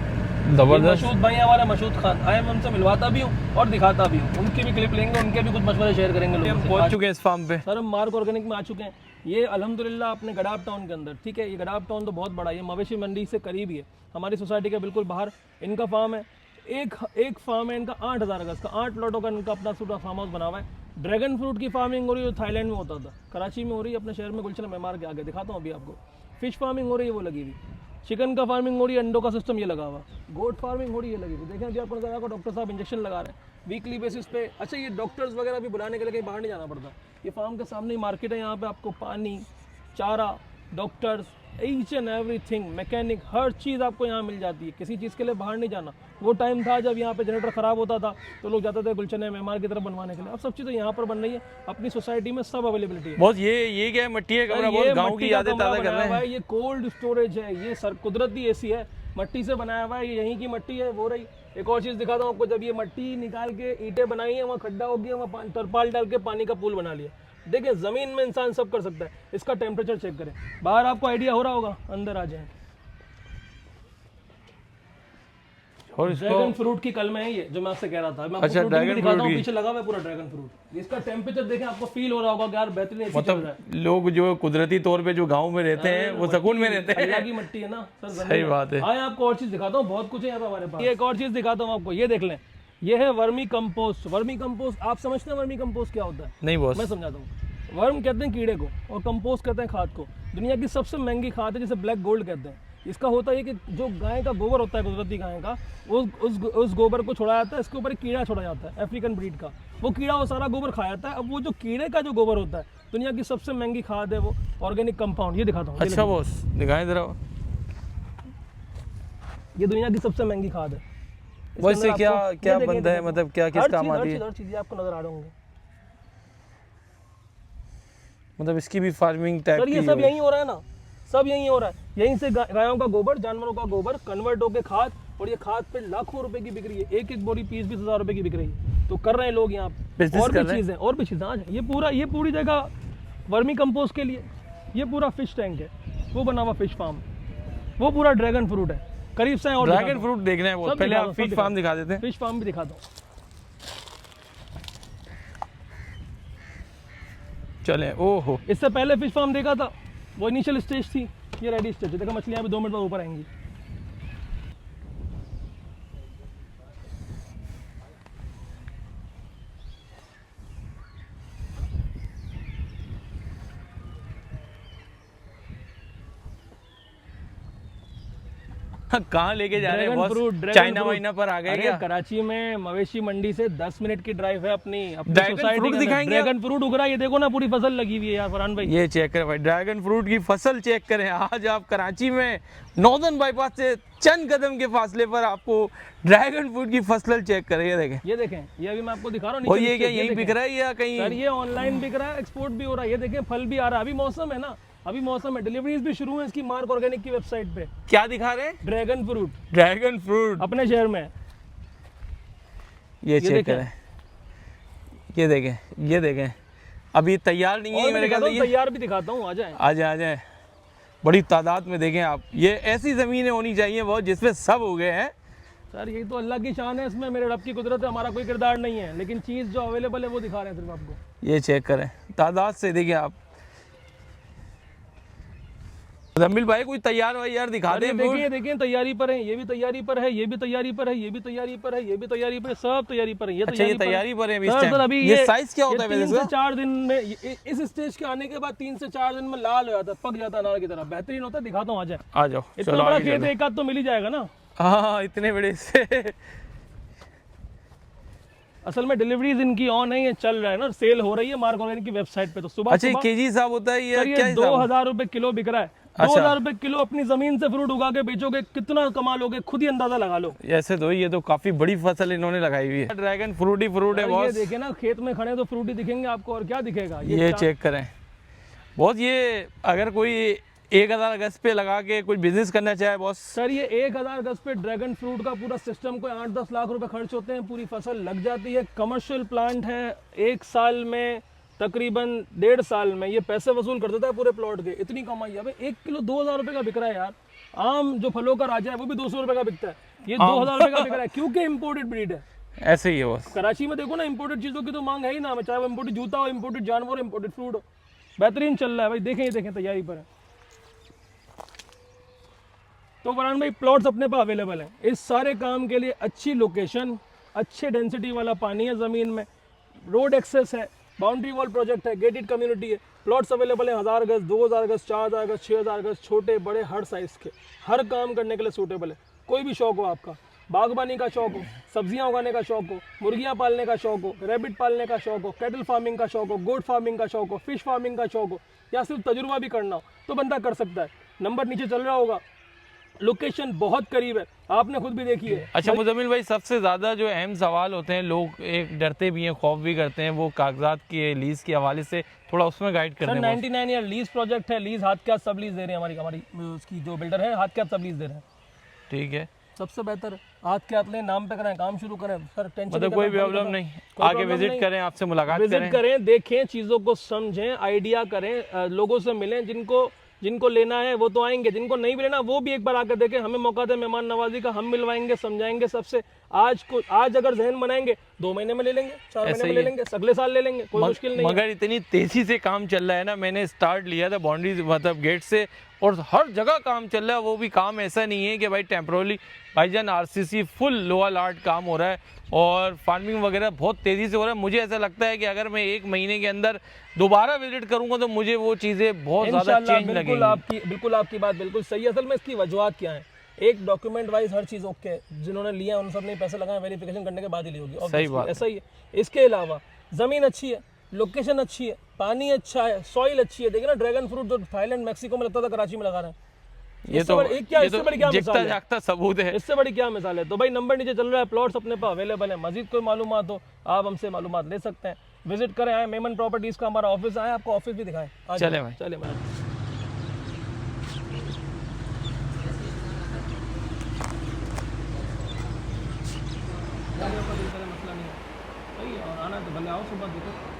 जबरदस्त। मशहूद भाई हमारे मशहूद खान आए, मैं उनसे मिलवाता भी हूँ और दिखाता भी हूँ। उनकी भी क्लिप लेंगे, उनके भी कुछ मशवरे शेयर करेंगे लोगों हम से। पहुंच चुके हैं इस फार्म पे। सर हम मार्क ऑर्गेनिक में आ चुके हैं। ये अल्हम्दुलिल्लाह अपने गडाब टाउन के अंदर, ठीक है, ये गडाब टाउन तो बहुत बड़ा है, ये मवेशी मंडी से करीब ही है, हमारी सोसाइटी के बिल्कुल बाहर इनका फार्म है। एक फार्म है इनका 8000 गज का, 8 प्लॉटों का इनका अपना पूरा फार्म हाउस बना हुआ है। ड्रैगन फ्रूट की फार्मिंग हो रही है, थाईलैंड में होता था, कराची में हो रही है, अपने शहर में गुलशन मेमार के आगे दिखाता हूँ अभी आपको। फिश फार्मिंग हो रही है, वो लगी हुई। चिकन का फार्मिंग हो रही है, अंडों का सिस्टम ये लगा हुआ। गोट फार्मिंग हो रही है, लगी हुई। देखें अभी आपको नजर आएगा, डॉक्टर साहब इंजेक्शन लगा रहे हैं वीकली बेसिस पे। अच्छा, ये डॉक्टर्स वगैरह भी बुलाने के लिए कहीं बाहर नहीं जाना पड़ता। ये फार्म के सामने ही मार्केट है, यहाँ पे आपको पानी, चारा, doctors, each and everything, mechanic, हर चीज़ आपको यहाँ मिल जाती है। किसी चीज़ के लिए बाहर नहीं जाना। वो टाइम था जब यहाँ पे जनरेटर ख़राब होता था तो लोग जाते थे गुलशन मेमार की तरफ बनवाने के लिए। अब सब चीज़ें यहाँ पर बन रही है, अपनी सोसाइटी में सब अवेलेबिलिटी है। बहुत ये क्या है, मिट्टी है कमरा, बहुत गांव की यादें ताज़ा कर रहे हैं। ये कोल्ड स्टोरेज है, ये सर कुदरती एसी है, मट्टी से बनाया हुआ है, ये यहीं की मट्टी है। वो रही एक और चीज़ दिखाता हूँ आपको, जब ये मट्टी निकाल के ईंटें बनाई है, वहाँ खड्डा हो गया, वहाँ तरपाल डाल के पानी का पूल बना लिया। देखिए ज़मीन में इंसान सब कर सकता है। इसका टेम्परेचर चेक करें, बाहर आपको आइडिया हो रहा होगा, अंदर आ जाए। और इसको ड्रैगन फ्रूट की कलमें है ये, जो मैं आपसे कह रहा था। मैं आपको अच्छा, फ्रूटिंग भी ड्रैगन दिखाता फ्रूट हूँ, की। पीछे लगा हुआ है पूरा ड्रैगन फ्रूट। इसका टेम्परेचर देखें, आपको फील हो रहा होगा कि यार बेहतरीन एसी चल रहा है। मतलब लोग जो कुदरती तौर पे जो गांव में रहते हैं वो सुकून में रहते हैं। अल्लाह की मिट्टी है ना सर, सही बात है। हाँ, आपको और चीज़ दिखाता हूँ, बहुत कुछ है यहाँ पे हमारे पास। ये एक और चीज़ दिखाता हूँ आपको, ये देख लें, ये है वर्मी कंपोस्ट। वर्मी कंपोस्ट आप समझते हैं वर्मी कंपोस्ट क्या होता है? नहीं बॉस। मैं समझाता हूँ। वर्म कहते हैं कीड़े को और कंपोस्ट कहते हैं खाद को। दुनिया की सबसे महंगी खाद है, जिसे ब्लैक गोल्ड कहते हैं। इसका होता है कि जो गाय का गोबर होता है, कुदरती गाय का, उस गोबर को छोड़ा जाता है, इसके ऊपर एक कीड़ा छोड़ा जाता है अफ्रीकन ब्रीड का। वो कीड़ा वो सारा गोबर खा जाता है। अब वो जो कीड़े का जो गोबर होता है, दुनिया की सबसे महंगी खाद है वो ऑर्गेनिक कंपाउंड। ये दिखाता हूँ। अच्छा बॉस, दिखाएं जरा। ये दुनिया की सबसे महंगी खाद है। वैसे क्या बनता है, मतलब क्या किस काम आती है? हर चीज़ आपको नजर आ रही होंगी। मतलब इसकी भी फार्मिंग टाइप सर की ये सब यहीं हो रहा है ना, सब यहीं हो रहा है। यहीं से गायों का गोबर, जानवरों का गोबर कन्वर्ट होकर खाद, और ये खाद पे लाखों रुपए की बिक रही है। एक बोरी 20-20 हज़ार रुपए की बिक रही है। तो कर रहे हैं लोग यहाँ पे। और भी चीज़ें आज ये पूरी जगह वर्मी कंपोस्ट के लिए। ये पूरा फिश टैंक है, वो बना हुआ फिश फार्म, वो पूरा ड्रैगन फ्रूट है करीब से। और ड्रैगन फ्रूट देखना है बहुत, पहले आप फिश फार्म दिखा देते हैं। फिश फार्म भी दिखा दो, चले। ओहो, इससे पहले फिश फार्म देखा था, वो इनिशियल स्टेज थी, ये रेडी स्टेज है। देखो मछलियाँ भी 2 मिनट बाद ऊपर आएंगी। कहाँ लेके जा रहे हैं फ्रूट, बॉस? चाइना वाइना पर आ गए क्या? कराची में मवेशी मंडी से 10 मिनट की ड्राइव है अपनी ड्रैगन सोसाइटी फ्रूट में। दिखाएंगे? ड्रैगन फ्रूट उग रहा है, ये देखो ना, पूरी फसल लगी हुई है यार फरहान भाई। ये चेक करें भाई, ड्रैगन फ्रूट की फसल चेक करें। आज आप कराची में नॉर्दर्न बाईपास से चंद कदम के फासले पर आपको ड्रैगन फ्रूट की फसल चेक करें। ये देखें, ये अभी मैं आपको दिखा रहा हूँ। और ये क्या यहीं बिक रहा है या कहीं? सर ये ऑनलाइन बिक रहा है, एक्सपोर्ट भी हो रहा है। ये देखें, फल भी आ रहा है, अभी मौसम है ना, अभी मौसम है। डिलीवरीज भी शुरू है इसकी मार्क ऑर्गेनिक की वेबसाइट पे। क्या दिखा रहे हैं? ड्रैगन फ्रूट, ड्रैगन फ्रूट अपने शहर में। ये चेक करें, ये देखें, अभी तैयार नहीं है मेरे ख्याल से। तैयार भी दिखाता हूँ, आ जाए। बड़ी तादाद में देखें आप। ये ऐसी ज़मीनें होनी चाहिए बहुत जिसमें सब हो गए हैं। सर यही तो अल्लाह की शान है, इसमें मेरे रब की कुदरत है, हमारा कोई किरदार नहीं है, लेकिन चीज़ जो अवेलेबल है वो दिखा रहे हैं सिर्फ आपको। ये चेक करें, तादाद से देखिए आप। जमील भाई कोई तैयार दिखा दे। देखिए तैयारी पर है, ये भी तैयारी पर है, ये भी तैयारी पर है, ये भी तैयारी पर है, ये भी तैयारी पर है, सब तैयारी पर है। ये अच्छा, ये तैयारी पर है अभी इस सर, टाइम। अभी ये साइज क्या होता है? 3 से 4 दिन में, इस स्टेज के आने के बाद 3 से 4 दिन में लाल हो जाता है, पक जाता है अनार की तरह, बेहतरीन होता है। दिखाता हूँ, आ जाओ। इतना बड़ा खेत एक आध तो मिल ही जाएगा ना। हाँ, इतने बड़े से। असल में डिलीवरीज इनकी ऑन है, ये चल रहा है ना, सेल हो रही है मार्क ऑर्गेनिक की वेबसाइट पे। तो सुबह अच्छा, केजी हिसाब होता है ये? 2000 रुपए किलो बिक रहा है। अच्छा। 2000 रुपए किलो अपनी जमीन से फ्रूट उगा के बेचोगे, कितना कमा लोगे, खुद ही अंदाजा लगा लो। ऐसे तो ये तो काफी बड़ी फसल इन्होंने लगाई हुई है। ड्रैगन फ्रूट ही फ्रूट है बहुत। ये देखे ना, खेत में खड़े तो फ्रूट ही दिखेंगे आपको, और क्या दिखेगा? ये चेक करें बहुत। ये अगर कोई 1000 गज पे लगा के कोई बिजनेस करना चाहे बॉस। सर ये 1000 गज पे ड्रैगन फ्रूट का पूरा सिस्टम को 8-10 लाख रुपए खर्च होते हैं, पूरी फसल लग जाती है। कमर्शियल प्लांट है, 1 साल में तकरीबन 1.5 साल में ये पैसे वसूल कर देता है पूरे प्लॉट के। इतनी कमाई। अबे 1 किलो 2,000 रुपए का बिक रहा है यार। आम जो फलों का राजा है वो भी 200 रुपए का बिकता है, ये 2,000 रुपए का बिक रहा है, क्योंकि इम्पोर्टेड ब्रीड है। ऐसे ही है बस। कराची में देखो ना, इम्पोर्टेड चीज़ों की तो मांग है ही ना, चाहे वो इम्पोर्टेड जूता हो, इम्पोर्टेड जानवर, इम्पोर्टेड फ्रूट हो। बेहतरीन चल रहा है भाई, देखें देखें तैयारी पर है। तो फरहान भाई प्लॉट्स अपने पास अवेलेबल हैं। इस सारे काम के लिए अच्छी लोकेशन, अच्छे डेंसिटी वाला पानी है ज़मीन में, रोड एक्सेस है, बाउंड्री वॉल प्रोजेक्ट है, गेटेड कम्युनिटी है। प्लॉट्स अवेलेबल है 1000 गज, 2000 गज, 4000 गज, 6000 गज, छोटे बड़े हर साइज़ के, हर काम करने के लिए सूटेबल है। कोई भी शौक हो आपका, बागबानी का शौक हो, सब्जियां उगाने का शौक हो, मुर्गियां पालने का शौक हो, रैबिट पालने का शौक हो, कैटल फार्मिंग का शौक हो, गोट फार्मिंग का शौक हो, फिश फार्मिंग का शौक हो, या सिर्फ तजुर्बा भी करना हो, तो बंदा कर सकता है। नंबर नीचे चल रहा होगा, लोकेशन बहुत करीब है, आपने खुद भी देखी है। अच्छा मुजम्मिल भाई, सबसे ज़्यादा जो अहम सवाल होते हैं, लोग एक डरते भी हैं, खौफ भी करते हैं, वो कागजात के लीज के हवाले से थोड़ा उसमें गाइड करने। 99 ईयर लीज प्रोजेक्ट है, लीज हाथ के हाथ सब लीज दे रहे हैं। हमारी उसकी जो बिल्डर है हाथ के हाथ सब लीज दे रहे हैं। ठीक है, सबसे बेहतर हाथ के हाथ लें, नाम पे कराएं, काम शुरू करें सर, टेंशन मतलब कोई प्रॉब्लम नहीं, आके विजिट करें, आपसे मुलाकात करें, देखें, चीज़ों को समझें, आइडिया करें, लोगों से मिलें, जिनको लेना है वो तो आएंगे, जिनको नहीं भी लेना वो भी एक बार आकर देखें। हमें मौका दे मेहमान नवाजी का, हम मिलवाएंगे, समझाएंगे सबसे। आज अगर जहन बनाएंगे 2 महीने में ले लेंगे, 4 महीने में ले लेंगे, अगले साल ले लेंगे, कोई मुश्किल नहीं। मगर इतनी तेजी से काम चल रहा है ना, मैंने स्टार्ट लिया था बाउंड्री मतलब गेट से, और हर जगह काम चल रहा है। वो भी काम ऐसा नहीं है कि भाई टेम्पररी, भाईजान आरसीसी फुल लोअर लार्ड काम हो रहा है, और फार्मिंग वगैरह बहुत तेज़ी से हो रहा है। मुझे ऐसा लगता है कि अगर मैं 1 महीने के अंदर दोबारा विजिट करूंगा तो मुझे वो चीज़ें बहुत ज़्यादा चेंज लगेंगी। बिल्कुल आपकी बात बिल्कुल सही है। असल में इसकी वजूहत क्या है, एक डॉक्यूमेंट वाइज हर चीज़ ओके है, जिन्होंने लिया उन सब ने पैसे लगाए, वेरिफिकेशन करने के बाद ही ली होगी, सही बात, ऐसा ही है। इसके अलावा ज़मीन अच्छी है, लोकेशन अच्छी है, पानी अच्छा है, सॉइल अच्छी है। देखिए ना, ड्रैगन फ्रूट जो थाईलैंड मैक्सिको में लगता था, कराची में लगा रहे हैं। इससे बड़ी क्या मिसाल है। तो भाई नंबर नीचे चल रहा है, प्लॉट्स अपने पास अवेलेबल है। मजीद कोई मालूमात हो आप हमसे मालूमात ले सकते हैं, विजिट करें, आए मेमन प्रॉपर्टीज का हमारा ऑफिस आए, आपको ऑफिस भी दिखाएं। चले भाई, चले भाई। मसला नहीं है, और आना तो भले आओ, सुबह देखो।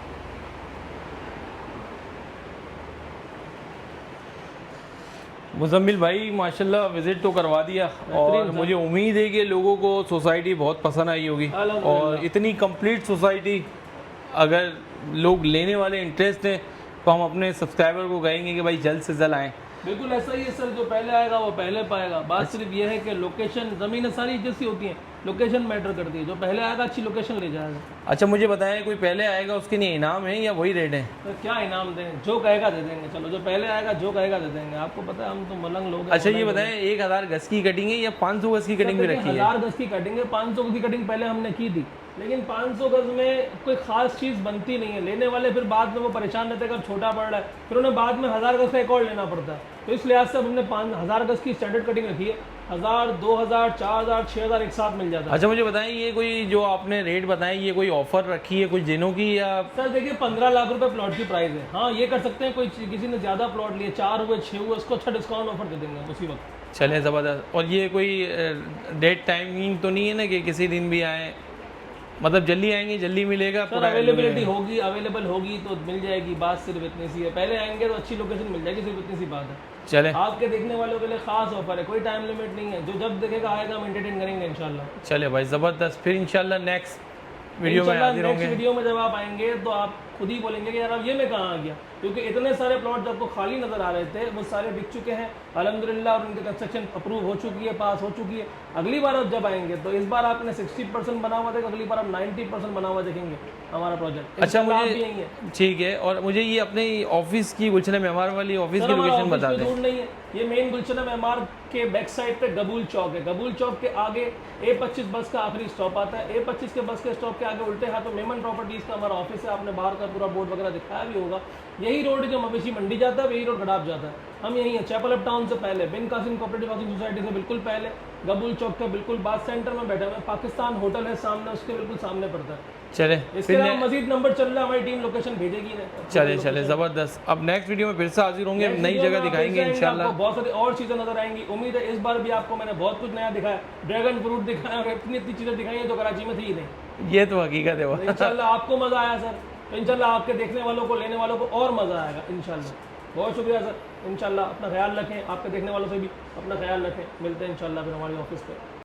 मुजम्मिल भाई माशाल्लाह विज़िट तो करवा दिया, और मुझे उम्मीद है कि लोगों को सोसाइटी बहुत पसंद आई होगी, और इतनी कंप्लीट सोसाइटी अगर लोग लेने वाले इंटरेस्ट हैं तो हम अपने सब्सक्राइबर को कहेंगे कि भाई जल्द से जल्द आएँ। बिल्कुल ऐसा ही है सर, जो पहले आएगा वो पहले पाएगा। बात सिर्फ ये है कि लोकेशन, ज़मीनें सारी जैसी होती हैं, लोकेशन मैटर करती है। जो पहले आएगा अच्छी लोकेशन ले जाएगा। अच्छा मुझे बताएं, कोई पहले आएगा उसके लिए इनाम है या वही रेट है? तो क्या इनाम दें, जो कहेगा दे देंगे। चलो जो पहले आएगा जो कहेगा दे देंगे, आपको पता है हम तो मलंग लोग हैं। अच्छा ये बताएं, 1000 गज की कटिंग है या 500 गज की कटिंग भी रखी है? 1000 गज की कटिंग है, 500 गज की कटिंग पहले हमने की थी, लेकिन 500 गज में कोई खास चीज़ बनती नहीं है। लेने वाले फिर बाद में वो परेशान रहते हैं, छोटा पड़ रहा है, फिर उन्हें बाद में 1000 गज का एक और लेना पड़ता है। तो इस लिहाज से हमने 5000 गज की स्टैंडर्ड कटिंग रखी है। 1000, 2000, 4000, 6000 एक साथ मिल जाता है। अच्छा मुझे बताएं, ये कोई जो आपने रेट बताएं, ये कोई ऑफर रखी है कुछ दिनों की या? सर देखिए 15 लाख रुपए प्लॉट की प्राइस है। हाँ ये कर सकते हैं, कोई किसी ने ज़्यादा प्लॉट लिए, 4 हुए 6 हुए, उसको अच्छा डिस्काउंट ऑफर दे देंगे उसी वक्त। चले ज़बरदस्त। और ये कोई डेट टाइमिंग तो नहीं है ना कि किसी दिन भी आए, मतलब जल्दी आएंगे जल्दी मिलेगा? सर अवेलेबल होगी तो मिल जाएगी, बात सिर्फ इतनी सी है। पहले आएंगे तो अच्छी लोकेशन मिल जाएगी, सिर्फ इतनी सी बात है। चले, आपके देखने वालों के लिए खास ऑफर है, कोई टाइम लिमिट नहीं है, जो जब देखेगा आएगा, हम एंटरटेन करेंगे इंशाल्लाह। चले भाई ज़बरदस्त। फिर इंशाल्लाह नेक्स्ट वीडियो में हाजिर होंगे। वीडियो में जब आप आएंगे तो आप खुद ही बोलेंगे कि यार अब ये मैं कहाँ आ गया, क्योंकि इतने सारे प्लॉट आपको खाली नजर आ रहे थे, वो सारे बिक चुके हैं अल्हम्दुलिल्लाह, और उनकी कंस्ट्रक्शन अप्रूव हो चुकी है, पास हो चुकी है। अगली बार आप जब आएंगे तो इस बार आपने 60% बना हुआ देगा, अगली बार आप 90% बना हुआ देखेंगे हमारा प्रोजेक्ट। अच्छा मुझे ठीक है, और मुझे ये अपने ऑफिस की गुलशन मेमार वाली ऑफिस की लोकेशन बता दें। दूर नहीं है, ये मेन गुलशन मेमार के बैक साइड पे गबूल चौक है। गबूल चौक के आगे A25 बस का आखिरी स्टॉप आता है। A25 के बस के स्टॉप के आगे उल्टे हाथों मेमन प्रॉपर्टीज का हमारा ऑफिस है। आपने बाहर का पूरा बोर्ड वगैरह दिखाया भी होगा। यही रोड जो मवेशी मंडी जाता है, वही रोड गडाप जाता है। हम यही है, चैपल अप टाउन से पहले, बिन कासिम कोऑपरेटिव हाउसिंग सोसाइटी से बिल्कुल पहले, गबूल चौक के बिल्कुल बाद सेंटर में बैठे हुए। पाकिस्तान होटल है सामने, उसके बिल्कुल सामने पड़ता है। चले, इसके अलावा मजीद नंबर चल रहा है, हमारी टीम लोकेशन भेजेगी ना। चले ज़बरदस्त। अब नेक्स्ट वीडियो में फिर से हाजिर होंगे, नई जगह दिखाएंगे इंशाल्लाह। बहुत सारी और चीज़ें नजर आएंगी। उम्मीद है इस बार भी आपको मैंने बहुत कुछ नया दिखाया, ड्रैगन फ्रूट दिखाया, और इतनी चीज़ें दिखाई हैं जो कराची में थी ही नहीं। ये तो हकीकत है। इंशाल्लाह आपको मज़ा आया सर। तो इंशाल्लाह आपके देखने वालों को, लेने वालों को और मज़ा आएगा इंशाल्लाह। बहुत शुक्रिया सर। इंशाल्लाह अपना ख्याल रखें, आपके देखने वालों से भी अपना ख्याल रखें। मिलते हैं इंशाल्लाह फिर हमारी ऑफिस पे।